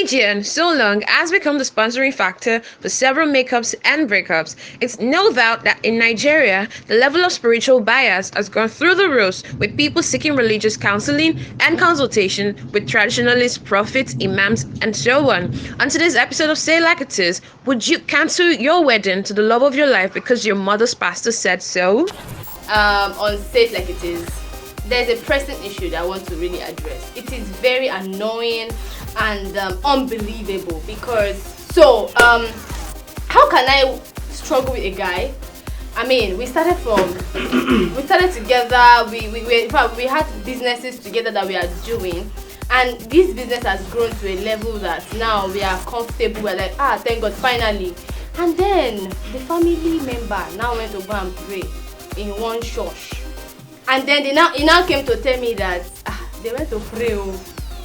Religion, so long, has become the sponsoring factor for several makeups and breakups. It's no doubt that in Nigeria, the level of spiritual bias has gone through the roof, with people seeking religious counseling and consultation with traditionalist prophets, imams, and so on. On today's episode of Say Like It Is, would you cancel your wedding to the love of your life because your mother's pastor said so? On Say It Like It Is, there's a pressing issue that I want to really address. It is very annoying and unbelievable because how can I struggle with a guy? I mean, we started together. We had businesses together that we are doing, and this business has grown to a level that now we are comfortable. We're like, thank God, finally. And then the family member now went to go and pray in one church, and then he now came to tell me that they went to pray.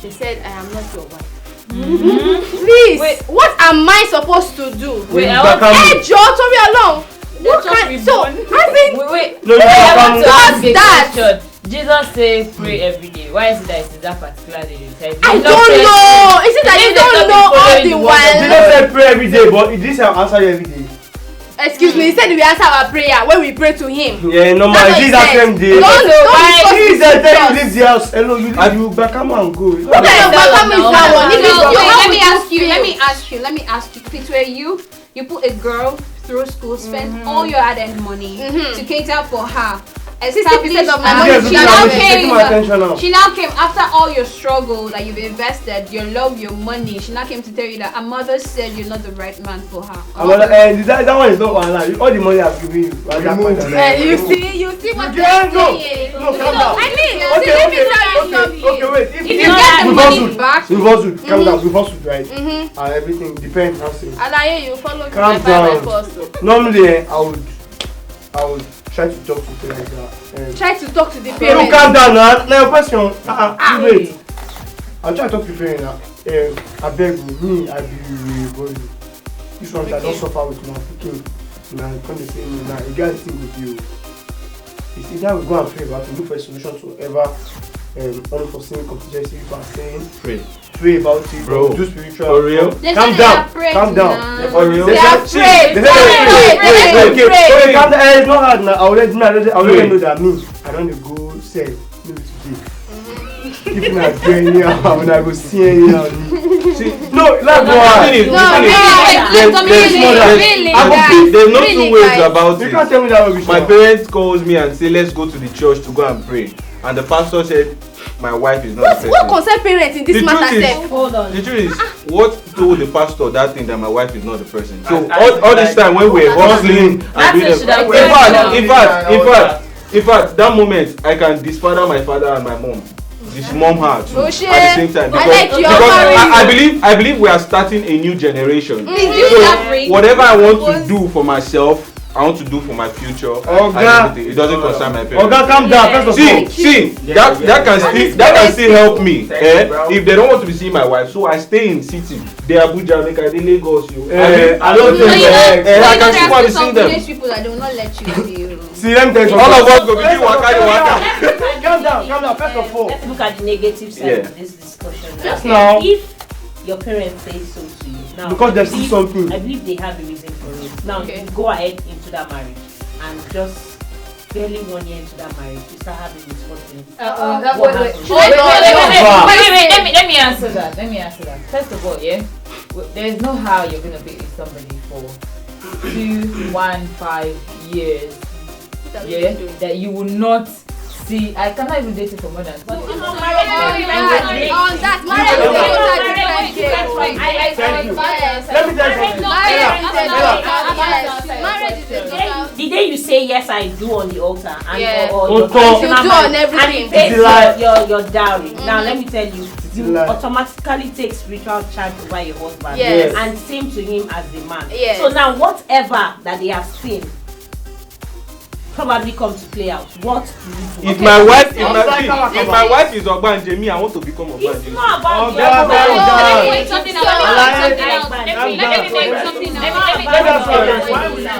They said, I am not your wife. Please, wait, what am I supposed to do? Wait, hey, Joe, told me along. What kind? So, I think. Wait. No, I want to ask a that. question. Jesus said pray every day. Why is it that it's that particular day? I don't know. Is it that you don't know all the while? Jesus said pray every day, but it didn't answer you every day. Excuse me, he said we answer our prayer when we pray to him. Yeah, no man, this that same day. He said tell you leave the house. Hello, you back come and go. What kind of back is that one? Let me ask you. If it were you put a girl through school, spend all your hard-earned money to cater for her. 60% of my money. She now came after all your struggle that you've invested, your love, your money. She now came to tell you that her mother said you're not the right man for her. That one is not one line. All the money I've given you. You see what you're saying. No, calm down. I mean, okay, wait. If you get the money back, we've also calm down. We've also right, and everything depends. How say. And I hear you follow me Calm by down. force. Normally, I would try to talk to parents that. Try to talk to the parents. No, calm down now. Now your question. Wait. I'll try to talk to parents now. I beg you, I be boy. This one I don't suffer with my picking. Now come to say me now. You guys think with you. It's either we go and pray about to look for a solution to whatever unforeseen contingency people are saying. Pray about it, bro. Do spiritual. For real? Calm down. For real? They are afraid. Okay, calm down. It's not hard now. I already know that me. I don't go say maybe today. If you not doing it, when I go see you. No, like what? There's no two ways about You can't tell me that. My parents calls me and say let's go to the church to go and pray, and the pastor said my wife is not the person. What concern parents in this matter? Hold on. The truth is, what told the pastor that thing that my wife is not the person? So all this time when we're hustling and doing in fact, that moment I can disfather my father and my mom. This mom had too, at the same time because I believe we are starting a new generation. So whatever I want to do for myself, I want to do for my future. It doesn't concern my parents. Calm down. See, that can still help me. If they don't want to be seeing my wife, so I stay in city. They Abuja, they can Lagos. I don't think I can still want to see them. people that do not let you see. See, let me tell you All something. of us go be doing waka. Calm down. First of all, Let's look at the negative side of this discussion. Yes, now. If your parents say so to you, now because they see something. I believe they have a reason for it. Now you go ahead into that marriage and just barely 1 year into that marriage, you start having this thing. Wait. Let me answer that. First of all, there's no how you're gonna be with somebody for 2-1-5 years. That you will not see. I cannot even date you for more than 2 years. Let me tell you something. The day you say yes I do on the altar and or you do on everything and pay your dowry. Now let me tell you, you automatically take spiritual charge over your husband and same to him as the man. So now whatever that they have seen probably come to play out. What do you do? If my wife is Ogbanje, me, I want to become Ogbanje. It's not about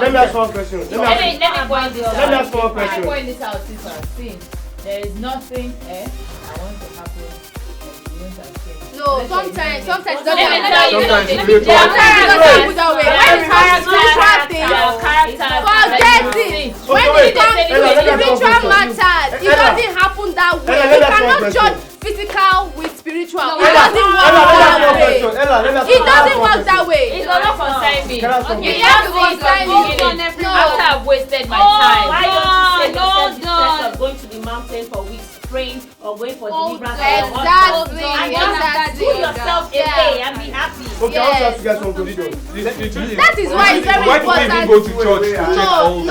Let me ask one question. Let me point this out. See, there is nothing I want to happen. No, sometimes it doesn't Sometimes happen. it's There are characters that put that way. When it comes to spiritual things, forget it. When it comes to spiritual matters, it doesn't happen that way. You cannot judge physical with spiritual. It doesn't work that way. It doesn't work that way. It does not concern me. Okay, you have to concern me. After I've wasted my time. Why don't you save yourself the stress of going to the mountain for weeks praying or going for deliverance? Exactly. And just put yourself away and be happy. Okay, I also have to get some conclusion. That is why it's very important. Why do we even go to church to check all that?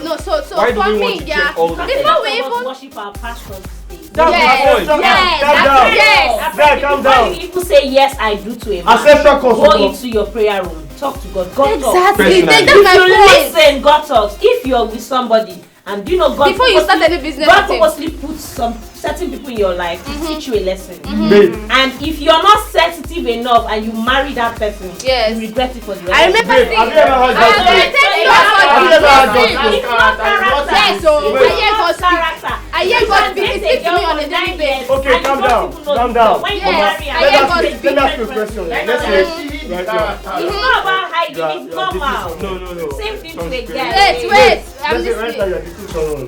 No. So Why do for we want me, to yeah, check all that? before we even worship our pastors these days. Calm down. People say yes, I do to a man. Ancestral cause. Go into your prayer room. Talk to God. God talks. exactly. Personally. That's my If you point. listen, God talks. If you're with somebody and you know God Before you start any business, God with him. purposely puts some certain people in your life to teach you a lesson. Babe. And if you're not sensitive enough and you marry that person, Yes. you regret it for the rest I of your remember life. Babe, have you ever had I that? tell you Have you ever had about that? It's not character. Yes, so I hear God speak. Character. I hear God speak. He Date a speaks to girl me on for a daily 9 basis. years Okay, and calm you don't down. even know Calm the down. girl. When you Yes, marry I her, hear that's God a speak. big Let me ask you a difference. question. It's Let's say not about hiding, it's normal. No. Same thing to a Sounds girl. Wait. I'm let's say right now listening. you're dating someone.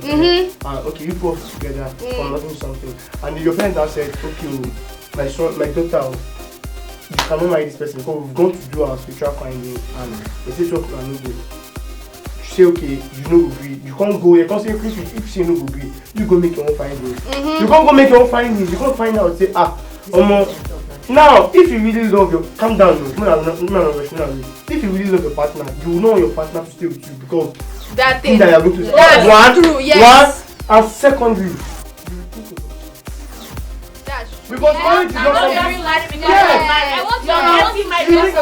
Okay, you both together for nothing something, and your parents have said, okay, my son, my daughter, you cannot marry this person because we've gone to do our spiritual finding, and they say so can no go. You say okay, you no agree. You can't go. You can't say okay, if you say no agree, you go make your own findings. You can't go make your own findings. You can't find out say now if you really love your calm down if you really love your partner, you will know your partner to stay with you because That thing. that you are going to That's true. Yes. and secondly That's true. because marriage is not something. I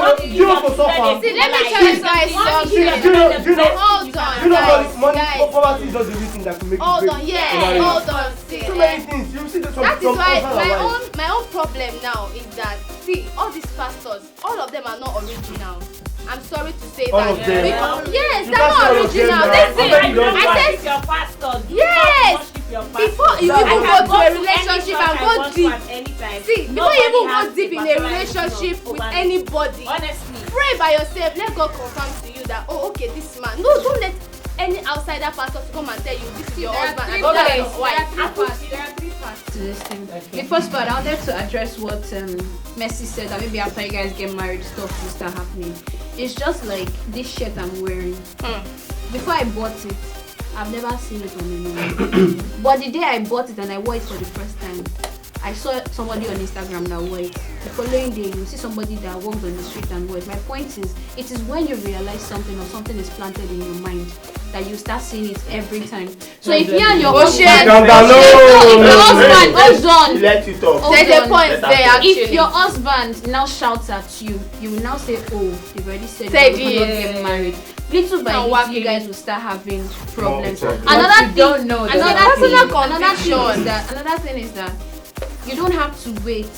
want to You know to suffer. See, let me tell you guys something. Hold on, guys. Poverty is not the reason that can make you Hold break on, a yeah. marriage. Hold on. See, So many things. You see that that is why my own problem now is that see all these pastors, all of them are not original. I'm sorry to say All that. of them. Because, yes, You they're can't not say all of them original. now. Listen, How many don't I want? said your pastor. yes. Before you even go to a any relationship church and I go want deep. to at any time. See, before you Nobody even go has deep the in a personality relationship of with over- anybody, Honestly. pray by yourself. Let God confirm to you that okay, this man. No, don't let any outsider pastor to come and tell you this is your husband and that's your wife. There are three parts to this thing. The first part, I wanted to address what Messi said that maybe after you guys get married, stuff will start happening. It's just like this shirt I'm wearing. Before I bought it, I've never seen it on anyone. But the day I bought it and I wore it for the first time, I saw somebody on Instagram that wore it. The following day, you see somebody that walked on the street and wore it. My point is, it is when you realize something or something is planted in your mind that you start seeing it every time. So if you and your husband, hold on. Let you talk. There's a point there actually. If your husband now shouts at you, you will now say, oh, they've already said Said we cannot get married. Little by Now little, you working. guys will start having problems. exactly. Another thing, don't know that. another thing is that you don't have to wait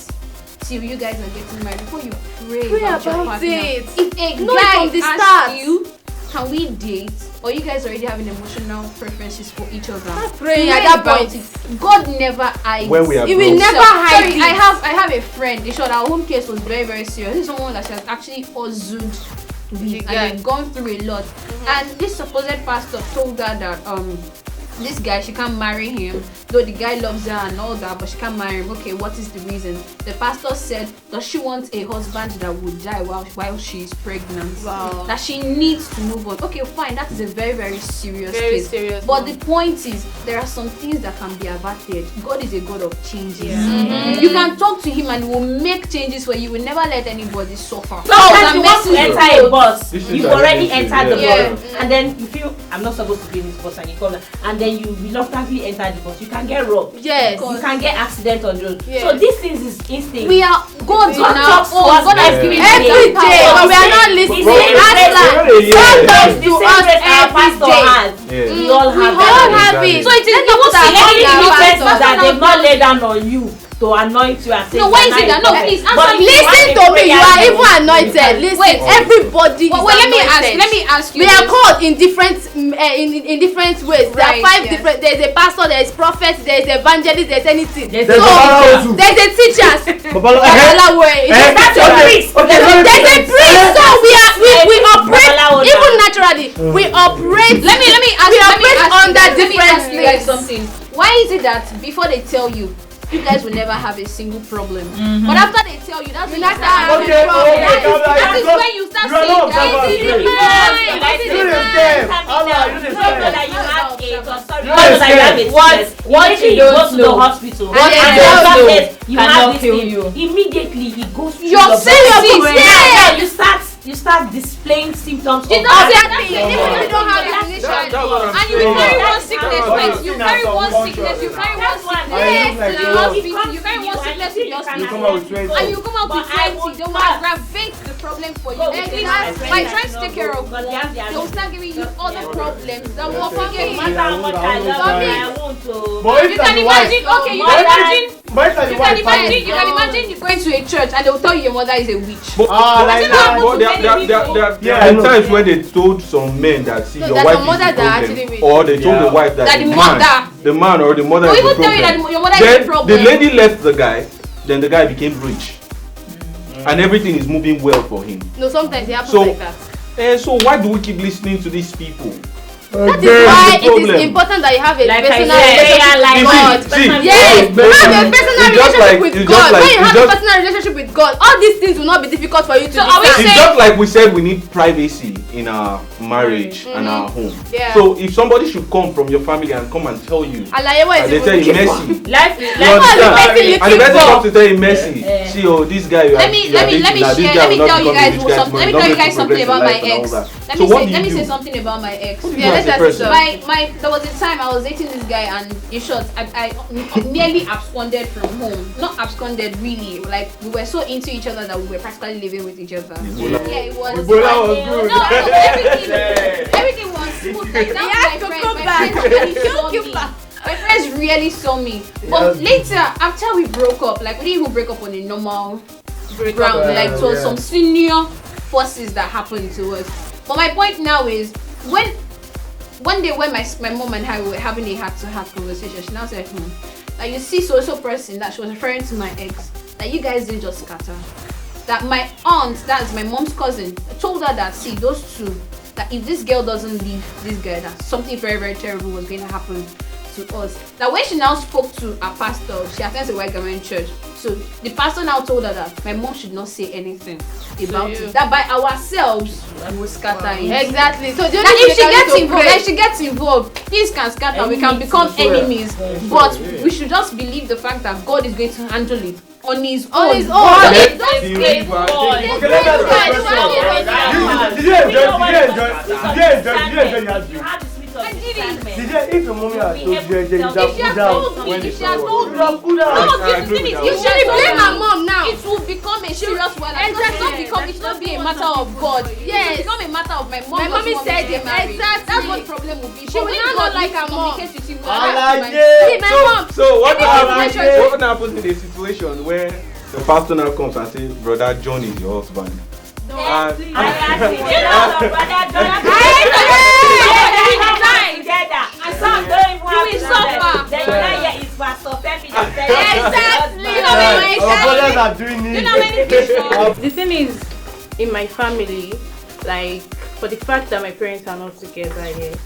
till you guys are getting married before you pray about your partner. it. If a Know it guy from the asks start. you, can we date? Or you guys already having emotional preferences for each other. Praying Pray at that about point. it. God never hides. When we are He will broke. never hide Sorry, it. I have a friend. In short, our home case was very, very serious. This is someone that she has actually pursued with and they've gone through a lot. And this supposed pastor told her that this guy, she can't marry him, though the guy loves her and all that, but she can't marry him. Okay, what is the reason? The pastor said, does she want a husband that would die while she is pregnant? Wow. That she needs to move on. Okay, fine, that is a very, very serious Very case. serious But one. the point is, there are some things that can be averted. God is a God of changes. You can talk to him and he will make changes where you will never let anybody suffer. Sometimes you want to enter a bus, This is you've an already issue, entered the yeah. bus, and then you feel I'm not supposed to be in this bus, and you come and then you reluctantly enter the bus. You can get robbed. Yes. You can get accident on the road. Yes. So these things is instinct. We are God in God our talks to own. us God has every given Every us day, power. but we are not listening. God talks to us every day. We all have We all that. have it. So it is Let's not not put the only that difference is pastor that they've not laid down on you. to anoint you and say. No, why is it that? No, please answer me. Listen to me. You are even anointed. Listen, Wait, everybody. Wait, let me ask you. We are called in different in different ways. There are 5 different. There is a pastor, there is prophet, there is evangelist, there is anything. There's a teachers. There's a priest. So we operate even naturally. We operate. Let me ask. We operate under different you guys something. Why is it that before they tell you, you guys will never have a single problem, but after they tell you, that's when you start having a problem. That is when you start saying once you go to the hospital and the doctor says you have this thing, immediately he goes through your you start displaying symptoms. You don't say even if you don't have a condition, and you carry one sickness, you carry one sickness to the hospital, you carry one sickness to the hospital, and you come out with 20, they will aggravate the problem for you. By trying to take care of one, they will start giving you other problems that will forget you. You can imagine, okay, you can imagine you going to a church and they will tell you your mother is a witch. There are times where they told some men that see your wife is the problem, or they told the wife that the man or the mother is the problem. Then the lady left the guy, then the guy became rich, and everything is moving well for him. No, sometimes it happens like that. So why do we keep listening to these people? That is why it is important that you have a personal relationship with God. Yes, have a personal relationship with God. When you have a personal relationship with God, all these things will not be difficult for you to do. It's just like we said, we need privacy in our marriage and our home. Yeah. So if somebody should come from your family and come and tell you, and they tell you Mercy, and the person comes to tell you Mercy, see, oh, this guy let me tell you guys something about my ex. Let me say something about my ex. There was a time I was dating this guy, and in short, I nearly absconded from home. Not absconded really, like we were so into each other that we were practically living with each other. Yeah, it was. Everything was smooth. Like my friends really saw me. But later, after we broke up, like we didn't even break up on a normal ground. Like it was some senior forces that happened to us. But my point now is one day when my mom and I were having a heart-to-heart conversation, she now said, like you see so person that she was referring to my ex, that you guys didn't just scatter. That my aunt, that's my mom's cousin, told her that see those two, that if this girl doesn't leave this guy, that something very, very terrible was going to happen to us. That when she now spoke to her pastor, she attends a white government church. So the pastor now told her that my mom should not say anything about it. That by ourselves we will scatter it. Exactly. So if she gets involved, things can scatter. We can become enemies. But we should just believe the fact that God is going to handle it on His own. Did you enjoy? I didn't. If your mommy had told you, if she had told me, you should blame my mom now. It will become a serious one. It will not be a matter of God. Yes. It will become a matter of my mom. My mommy said it. Exactly. That's what the problem will be. She will not like her mom. So what happens in a situation where the pastor now comes and says, Brother John is your husband? The thing is, in my family, like for the fact that my parents are not together yet,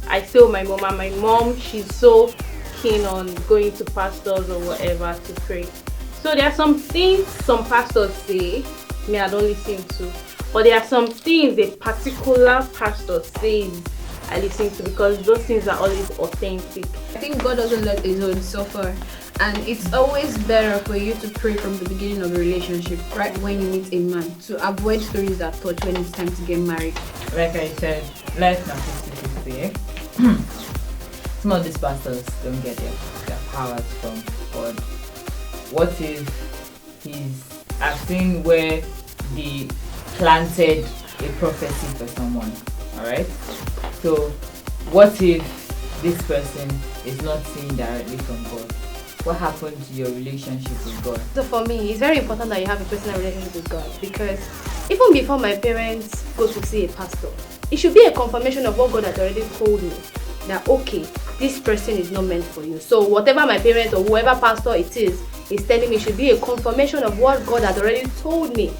I still my mom, and my mom, she's so keen on going to pastors or whatever to pray. So there are some things some pastors say me I don't listen to, but there are some things a particular pastor says I listen to, because those things are always authentic. I think God doesn't let his own suffer, and it's always better for you to pray from the beginning of a relationship, right when you meet a man, to avoid stories that touch when it's time to get married. Like I said, let's not 50-50. Some of these pastors don't get their powers from God. What if I've seen where they planted a prophecy for someone, alright? So what if this person is not seeing directly from God? what happened to your relationship with God? So for me, it's very important that you have a personal relationship with God, because even before my parents go to see a pastor, it should be a confirmation of what God had already told me, that okay, this person is not meant for you. So whatever my parents or whoever pastor it is telling me, should be a confirmation of what God had already told me.